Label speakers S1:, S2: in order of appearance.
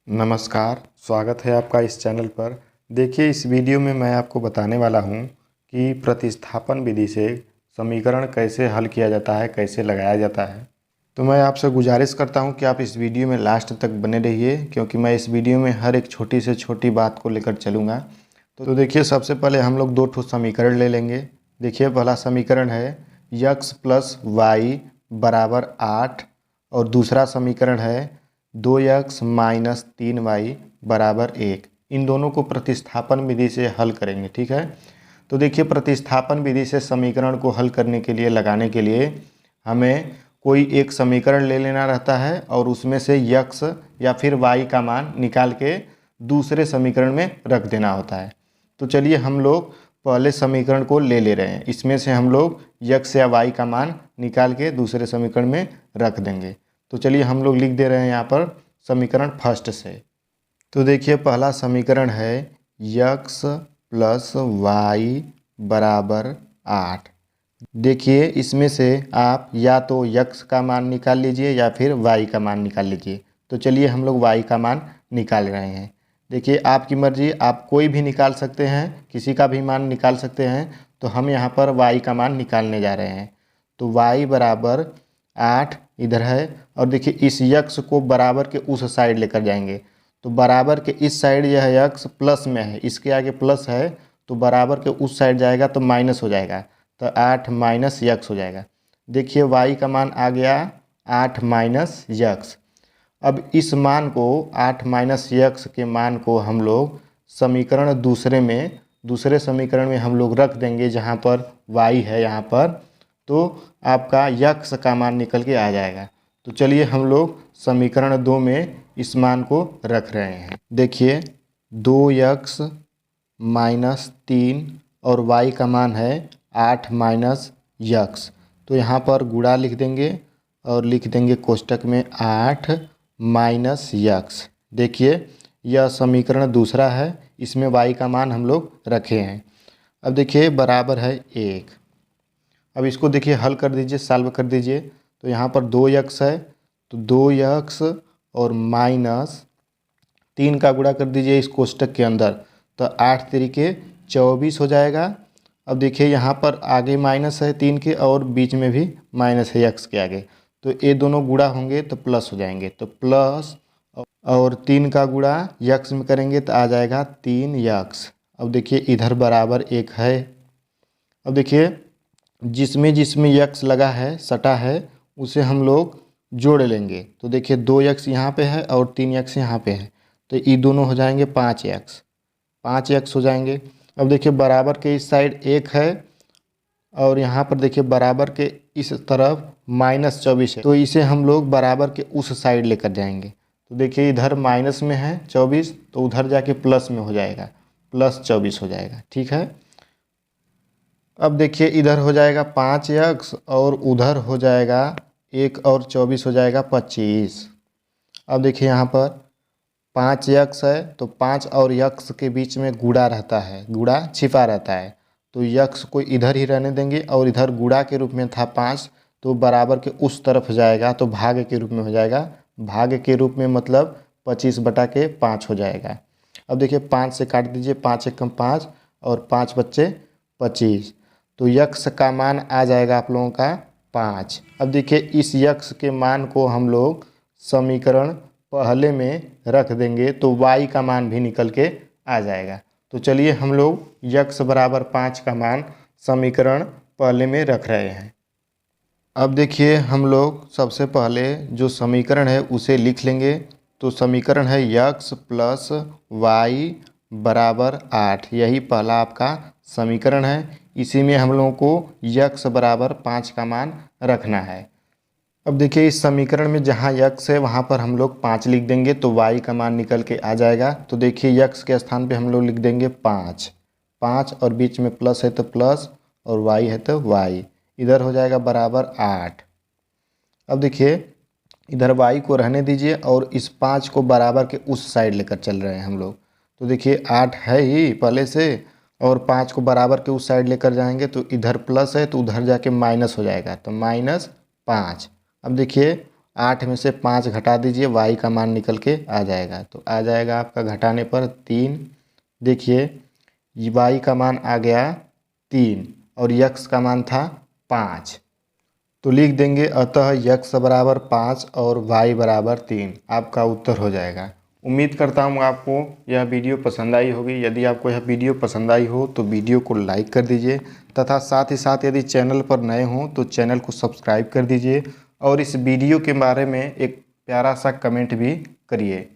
S1: नमस्कार, स्वागत है आपका इस चैनल पर। देखिए, इस वीडियो में मैं आपको बताने वाला हूं कि प्रतिस्थापन विधि से समीकरण कैसे हल किया जाता है, कैसे लगाया जाता है। तो मैं आपसे गुजारिश करता हूं कि आप इस वीडियो में लास्ट तक बने रहिए, क्योंकि मैं इस वीडियो में हर एक छोटी से छोटी बात को लेकर चलूँगा। तो देखिए, सबसे पहले हम लोग दो ठो समीकरण ले लेंगे। देखिए, पहला समीकरण है यक्स प्लस वाई बराबर 8 और दूसरा समीकरण है 2x माइनस 3y बराबर 1। इन दोनों को प्रतिस्थापन विधि से हल करेंगे, ठीक है। तो देखिए, प्रतिस्थापन विधि से समीकरण को हल करने के लिए, लगाने के लिए हमें कोई एक समीकरण ले लेना रहता है और उसमें से यक्स या फिर वाई का मान निकाल के दूसरे समीकरण में रख देना होता है। तो चलिए, हम लोग पहले समीकरण को ले रहे हैं। इसमें से हम लोग यक्स या वाई का मान निकाल के दूसरे समीकरण में रख देंगे। तो चलिए, हम लोग लिख दे रहे हैं यहाँ पर समीकरण फर्स्ट से। तो देखिए, पहला समीकरण है यक्स प्लस वाई बराबर 8। देखिए, इसमें से आप या तो यक्स का मान निकाल लीजिए या फिर वाई का मान निकाल लीजिए। तो चलिए, हम लोग वाई का मान निकाल रहे हैं। देखिए, आपकी मर्जी, आप कोई भी निकाल सकते हैं, किसी का भी मान निकाल सकते हैं। तो हम यहाँ पर वाई का मान निकालने जा रहे हैं। तो वाई बराबर 8 इधर है, और देखिए इस यक्स को बराबर के उस साइड लेकर जाएंगे। तो बराबर के इस साइड यह यक्स प्लस में है, इसके आगे प्लस है, तो बराबर के उस साइड जाएगा तो माइनस हो जाएगा। तो 8 माइनस यक्स हो जाएगा। देखिए, वाई का मान आ गया 8 माइनस यक्स। अब इस मान को, 8 माइनस यक्स के मान को हम लोग समीकरण दूसरे समीकरण में हम लोग रख देंगे, जहाँ पर वाई है यहाँ पर। तो आपका यक्स का मान निकल के आ जाएगा। तो चलिए, हम लोग समीकरण 2 में इस मान को रख रहे हैं। देखिए, 2x माइनस 3 और y का मान है 8 माइनस यक्स। तो यहाँ पर गुणा लिख देंगे और लिख देंगे कोष्टक में 8 माइनस यक्स। देखिए, यह समीकरण दूसरा है, इसमें y का मान हम लोग रखे हैं। अब देखिए, बराबर है 1। अब इसको देखिए, हल कर दीजिए, सॉल्व कर दीजिए। तो यहाँ पर 2x है, तो 2x और माइनस 3 का गुणा कर दीजिए इस कोष्टक के अंदर। तो 8 तरीके 24 हो जाएगा। अब देखिए, यहाँ पर आगे माइनस है 3 के और बीच में भी माइनस है x के आगे। तो ये दोनों गुणा होंगे तो प्लस हो जाएंगे। तो प्लस और 3 का गुणा यक्स में करेंगे तो आ जाएगा 3x। अब देखिए, इधर बराबर 1 है। अब देखिए, जिसमें जिसमें यक्स लगा है, सटा है, उसे हम लोग जोड़ लेंगे। तो देखिए, 2x यहाँ पे है और 3x यहाँ पे है, तो ये दोनों हो जाएंगे 5x हो जाएंगे। अब देखिए, बराबर के इस साइड 1 है और यहाँ पर देखिए बराबर के इस तरफ माइनस 24 है, तो इसे हम लोग बराबर के उस साइड लेकर जाएंगे। तो देखिए, इधर माइनस में है 24, तो उधर जाके प्लस में हो जाएगा, प्लस 24 हो जाएगा, ठीक है। अब देखिए, इधर हो जाएगा 5x और उधर हो जाएगा 1 और 24 हो जाएगा 25। अब देखिए, यहाँ पर 5x है, तो 5 और यक्स के बीच में गुणा रहता है, गुणा छिपा रहता है। तो यक्स को इधर ही रहने देंगे और इधर गुणा के रूप में था 5, तो बराबर के उस तरफ जाएगा तो भाग के रूप में हो जाएगा। भाग के रूप में मतलब 25/5 हो जाएगा। अब देखिए, 5 से काट दीजिए, 5 एकम 5 और 5 बच्चे 25। तो यक्स का मान आ जाएगा आप लोगों का 5। अब देखिए, इस यक्स के मान को हम लोग समीकरण पहले में रख देंगे तो y का मान भी निकल के आ जाएगा। तो चलिए, हम लोग यक्स बराबर 5 का मान समीकरण पहले में रख रहे हैं। अब देखिए, हम लोग सबसे पहले जो समीकरण है उसे लिख लेंगे। तो समीकरण है यक्स प्लस वाई बराबर 8। यही पहला आपका समीकरण है। इसी में हम लोगों को यक्स बराबर 5 का मान रखना है। अब देखिए, इस समीकरण में जहाँ यक्स है वहाँ पर हम लोग 5 लिख देंगे तो y का मान निकल के आ जाएगा। तो देखिए, यक्स के स्थान पे हम लोग लिख देंगे 5 और बीच में प्लस है तो प्लस और y है तो y। इधर हो जाएगा बराबर 8। अब देखिए, इधर y को रहने दीजिए और इस 5 को बराबर के उस साइड लेकर चल रहे हैं हम लोग। तो देखिए, 8 है ही पहले से और 5 को बराबर के उस साइड लेकर जाएंगे तो इधर प्लस है तो उधर जाके माइनस हो जाएगा, तो -5। अब देखिए, 8 में से 5 घटा दीजिए, y का मान निकल के आ जाएगा। तो आ जाएगा आपका घटाने पर 3। देखिए y का मान आ गया 3 और x का मान था 5। तो लिख देंगे अतः x बराबर 5 और y बराबर 3 आपका उत्तर हो जाएगा। उम्मीद करता हूँ आपको यह वीडियो पसंद आई होगी। यदि आपको यह वीडियो पसंद आई हो तो वीडियो को लाइक कर दीजिए तथा साथ ही साथ यदि चैनल पर नए हों तो चैनल को सब्सक्राइब कर दीजिए और इस वीडियो के बारे में एक प्यारा सा कमेंट भी करिए।